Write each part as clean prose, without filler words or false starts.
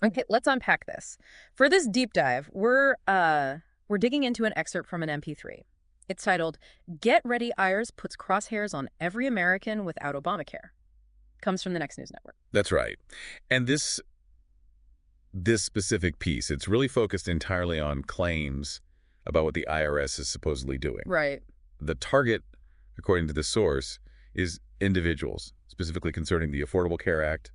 Okay, let's unpack this. For this deep dive, we're digging into an excerpt from an MP3. It's titled "Get Ready, IRS Puts Crosshairs on Every American Without Obamacare." Comes from the Next News Network. That's right. And this specific piece, it's really focused entirely on claims about what the IRS is supposedly doing. Right. The target, according to the source, is individuals, specifically concerning the Affordable Care Act,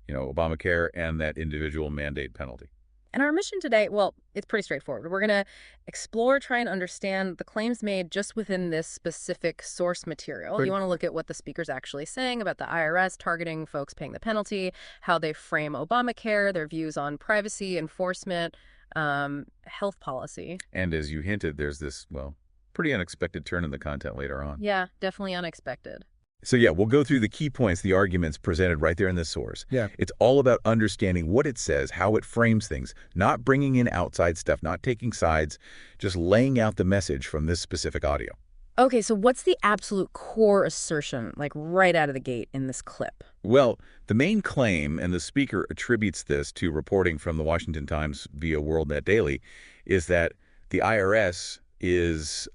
Obamacare, and that individual mandate penalty. And our mission today, well, it's pretty straightforward. We're going to explore, try and understand the claims made just within this specific source material. Right. You want to look at what the speaker's actually saying about the IRS targeting folks paying the penalty, how they frame Obamacare, their views on privacy, enforcement, health policy. And as you hinted, there's this, well, pretty unexpected turn in the content later on. Yeah, definitely unexpected. So yeah, we'll go through the key points, the arguments presented right there in the source. Yeah. It's all about understanding what it says, how it frames things, not bringing in outside stuff, not taking sides, just laying out the message from this specific audio. Okay, so what's the absolute core assertion, like right out of the gate in this clip? Well, the main claim, and the speaker attributes this to reporting from the Washington Times via WorldNet Daily, is that the IRS is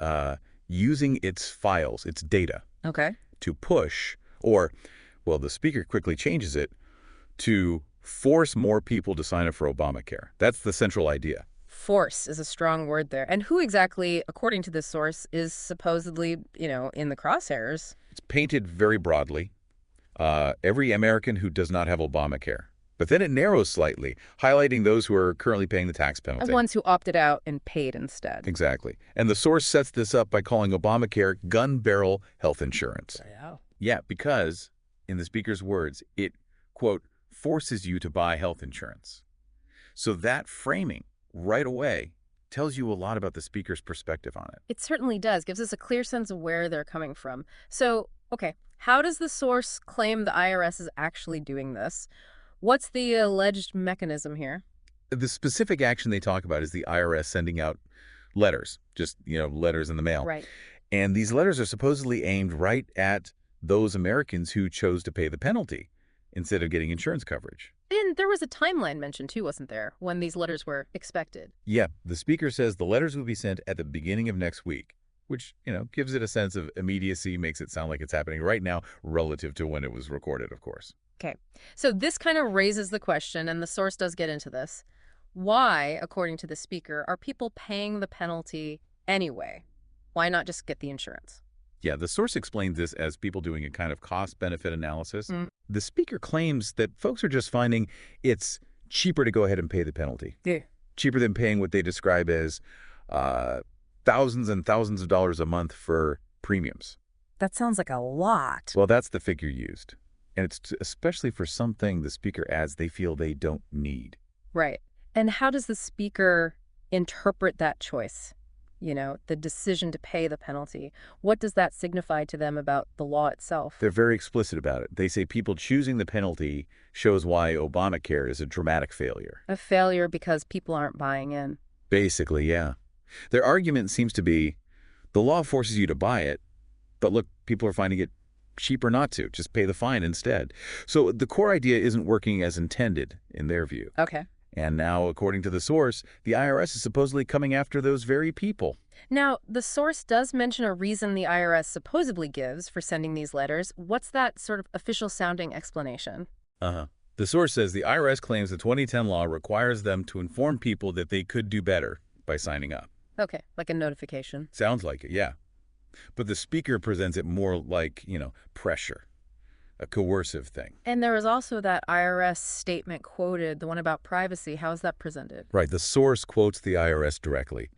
using its files, its data, Okay. to push, or, well, the speaker quickly changes it, to force more people to sign up for Obamacare. That's the central idea. Force is a strong word there. And who exactly, according to this source, is supposedly, in the crosshairs? It's painted very broadly. Every American who does not have Obamacare. But then it narrows slightly, highlighting those who are currently paying the tax penalty. The ones who opted out and paid instead. Exactly. And the source sets this up by calling Obamacare gun barrel health insurance. Yeah. Yeah, because, in the speaker's words, it, quote, forces you to buy health insurance. So that framing, right away, tells you a lot about the speaker's perspective on it. It certainly does. Gives us a clear sense of where they're coming from. So, okay, how does the source claim the IRS is actually doing this? What's the alleged mechanism here? The specific action they talk about is the IRS sending out letters, just, letters in the mail. Right. And these letters are supposedly aimed right at those Americans who chose to pay the penalty instead of getting insurance coverage. And there was a timeline mentioned too, wasn't there, when these letters were expected? Yeah, the speaker says the letters will be sent at the beginning of next week, which, gives it a sense of immediacy, makes it sound like it's happening right now relative to when it was recorded, of course. Okay, so this kind of raises the question, and the source does get into this. Why, according to the speaker, are people paying the penalty anyway? Why not just get the insurance? Yeah, the source explains this as people doing a kind of cost-benefit analysis. Mm. The speaker claims that folks are just finding it's cheaper to go ahead and pay the penalty. Yeah. Cheaper than paying what they describe as thousands and thousands of dollars a month for premiums. That sounds like a lot. Well, that's the figure used. And it's especially for something the speaker adds they feel they don't need. Right. And how does the speaker interpret that choice? The decision to pay the penalty. What does that signify to them about the law itself? They're very explicit about it. They say people choosing the penalty shows why Obamacare is a dramatic failure. A failure because people aren't buying in. Basically, yeah. Their argument seems to be the law forces you to buy it, but look, people are finding it cheaper not to. Just pay the fine instead. So the core idea isn't working as intended in their view. Okay. And now, according to the source, the IRS is supposedly coming after those very people. Now, the source does mention a reason the IRS supposedly gives for sending these letters. What's that sort of official-sounding explanation? The source says the IRS claims the 2010 law requires them to inform people that they could do better by signing up. Okay, like a notification. Sounds like it, yeah. But the speaker presents it more like, pressure, a coercive thing. And there was also that IRS statement quoted, the one about privacy. How is that presented? Right. The source quotes the IRS directly.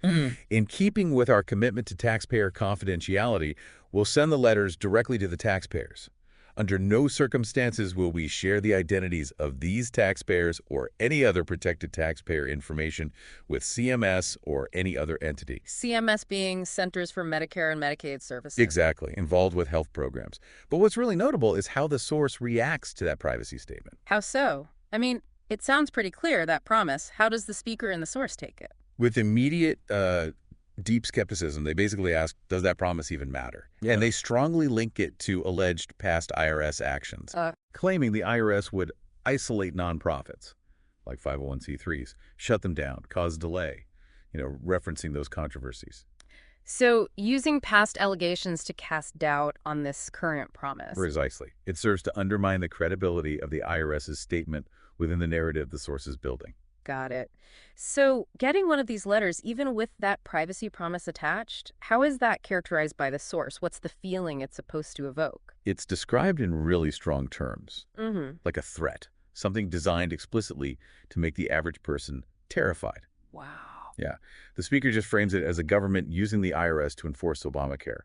In keeping with our commitment to taxpayer confidentiality, we'll send the letters directly to the taxpayers. Under no circumstances will we share the identities of these taxpayers or any other protected taxpayer information with CMS or any other entity. CMS being Centers for Medicare and Medicaid Services. Exactly, involved with health programs. But what's really notable is how the source reacts to that privacy statement. How so? I mean, it sounds pretty clear, that promise. How does the speaker and the source take it? With immediate deep skepticism, they basically ask, does that promise even matter? Yeah. And they strongly link it to alleged past IRS actions, claiming the IRS would isolate nonprofits, like 501c3s, shut them down, cause delay, referencing those controversies. So, using past allegations to cast doubt on this current promise. Precisely. It serves to undermine the credibility of the IRS's statement within the narrative the source is building. Got it. So, getting one of these letters, even with that privacy promise attached, how is that characterized by the source? What's the feeling it's supposed to evoke? It's described in really strong terms, Mm-hmm. like a threat, something designed explicitly to make the average person terrified. Wow. Yeah. The speaker just frames it as a government using the IRS to enforce Obamacare.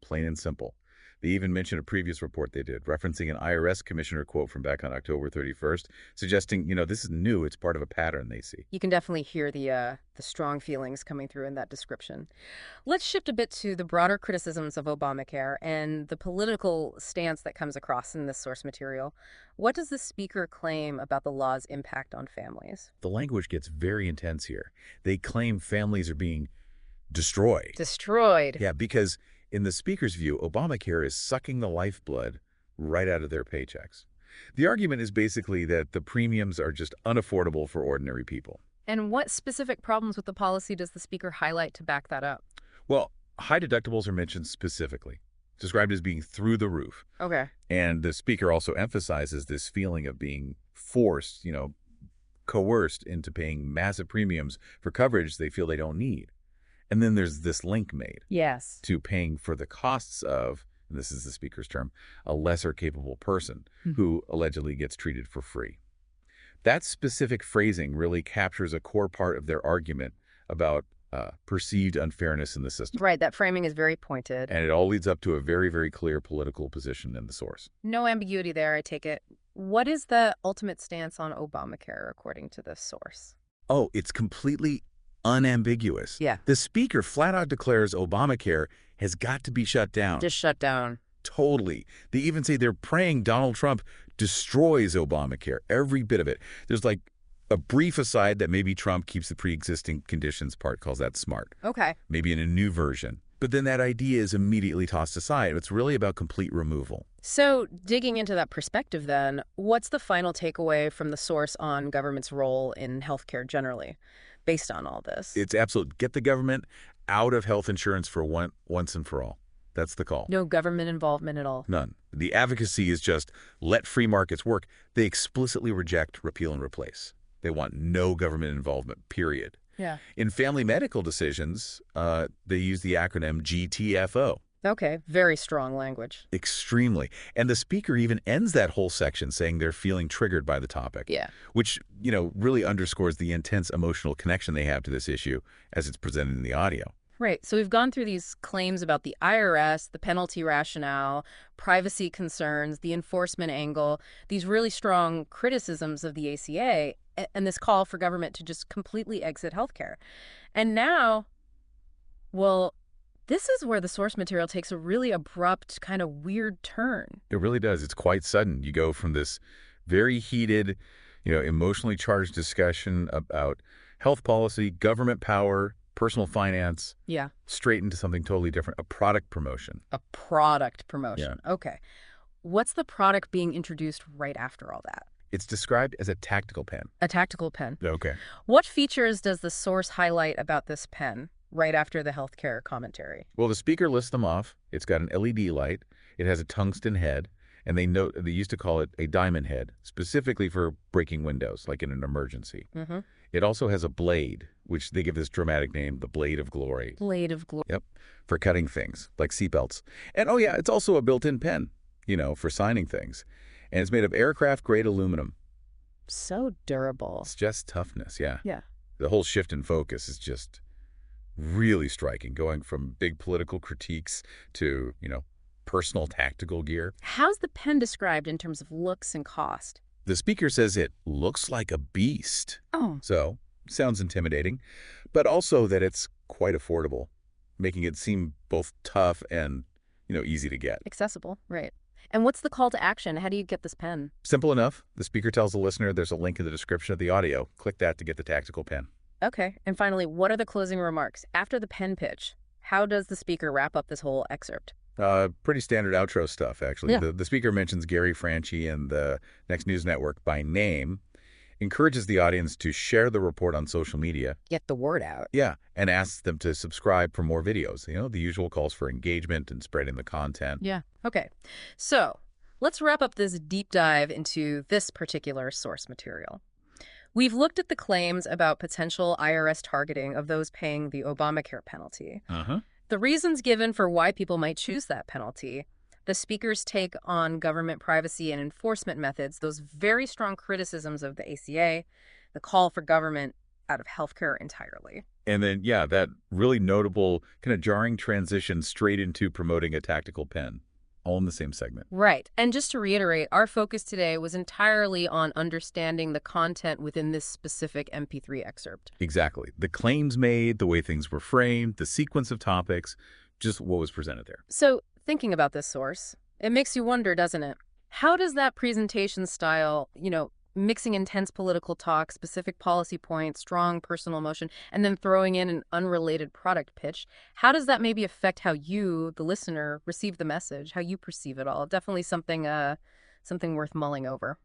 Plain and simple. They even mention a previous report they did, referencing an IRS commissioner quote from back on October 31st, suggesting, this is new, it's part of a pattern they see. You can definitely hear the strong feelings coming through in that description. Let's shift a bit to the broader criticisms of Obamacare and the political stance that comes across in this source material. What does the speaker claim about the law's impact on families? The language gets very intense here. They claim families are being destroyed. Destroyed. Yeah, because in the speaker's view, Obamacare is sucking the lifeblood right out of their paychecks. The argument is basically that the premiums are just unaffordable for ordinary people. And what specific problems with the policy does the speaker highlight to back that up? Well, high deductibles are mentioned specifically, described as being through the roof. Okay. And the speaker also emphasizes this feeling of being forced, coerced into paying massive premiums for coverage they feel they don't need. And then there's this link made Yes. to paying for the costs of, and this is the speaker's term, a lesser capable person who allegedly gets treated for free. That specific phrasing really captures a core part of their argument about perceived unfairness in the system. Right, that framing is very pointed. And it all leads up to a very, very clear political position in the source. No ambiguity there, I take it. What is the ultimate stance on Obamacare, according to this source? Oh, it's completely unambiguous. Yeah. The speaker flat out declares Obamacare has got to be shut down. Just shut down. Totally. They even say they're praying Donald Trump destroys Obamacare, every bit of it. There's like a brief aside that maybe Trump keeps the pre-existing conditions part, calls that smart. Okay. Maybe in a new version. But then that idea is immediately tossed aside. It's really about complete removal. So, digging into that perspective then, what's the final takeaway from the source on government's role in healthcare generally, based on all this? It's absolute. Get the government out of health insurance for once and for all. That's the call. No government involvement at all. None. The advocacy is just let free markets work. They explicitly reject repeal and replace. They want no government involvement, period. Yeah. In family medical decisions, they use the acronym GTFO. Okay, very strong language. Extremely. And the speaker even ends that whole section saying they're feeling triggered by the topic. Yeah. Which, really underscores the intense emotional connection they have to this issue as it's presented in the audio. Right. So we've gone through these claims about the IRS, the penalty rationale, privacy concerns, the enforcement angle, these really strong criticisms of the ACA, and this call for government to just completely exit healthcare. And now, well, this is where the source material takes a really abrupt, kind of weird turn. It really does. It's quite sudden. You go from this very heated, emotionally charged discussion about health policy, government power, personal finance, Yeah. straight into something totally different, a product promotion. A product promotion. Okay. What's the product being introduced right after all that? It's described as a tactical pen. A tactical pen. Okay. What features does the source highlight about this pen right after the healthcare commentary? Well, the speaker lists them off. It's got an LED light. It has a tungsten head. And they used to call it a diamond head, specifically for breaking windows, like in an emergency. Mm-hmm. It also has a blade, which they give this dramatic name, the Blade of Glory. Blade of glory. Yep, for cutting things, like seatbelts. And oh yeah, it's also a built-in pen, for signing things. And it's made of aircraft-grade aluminum. So durable. It's just toughness, yeah. Yeah. The whole shift in focus is just really striking, going from big political critiques to, personal tactical gear. How's the pen described in terms of looks and cost? The speaker says it looks like a beast. Oh. So, sounds intimidating, but also that it's quite affordable, making it seem both tough and, easy to get. Accessible, right. And what's the call to action? How do you get this pen? Simple enough. The speaker tells the listener there's a link in the description of the audio. Click that to get the tactical pen. Okay. And finally, what are the closing remarks? After the pen pitch, how does the speaker wrap up this whole excerpt? Pretty standard outro stuff, actually. Yeah. The speaker mentions Gary Franchi and the Next News Network by name encourages the audience to share the report on social media. Get the word out. Yeah, and asks them to subscribe for more videos. The usual calls for engagement and spreading the content. Yeah. Okay. So let's wrap up this deep dive into this particular source material. We've looked at the claims about potential IRS targeting of those paying the Obamacare penalty, Uh-huh. the reasons given for why people might choose that penalty, the speaker's take on government privacy and enforcement methods, those very strong criticisms of the ACA, the call for government out of healthcare entirely. And then, yeah, that really notable kind of jarring transition straight into promoting a tactical pen, all in the same segment. Right. And just to reiterate, our focus today was entirely on understanding the content within this specific MP3 excerpt. Exactly. The claims made, the way things were framed, the sequence of topics, just what was presented there. So, thinking about this source, it makes you wonder, doesn't it? How does that presentation style, mixing intense political talk, specific policy points, strong personal emotion, and then throwing in an unrelated product pitch, how does that maybe affect how you, the listener, receive the message, how you perceive it all? Definitely something worth mulling over.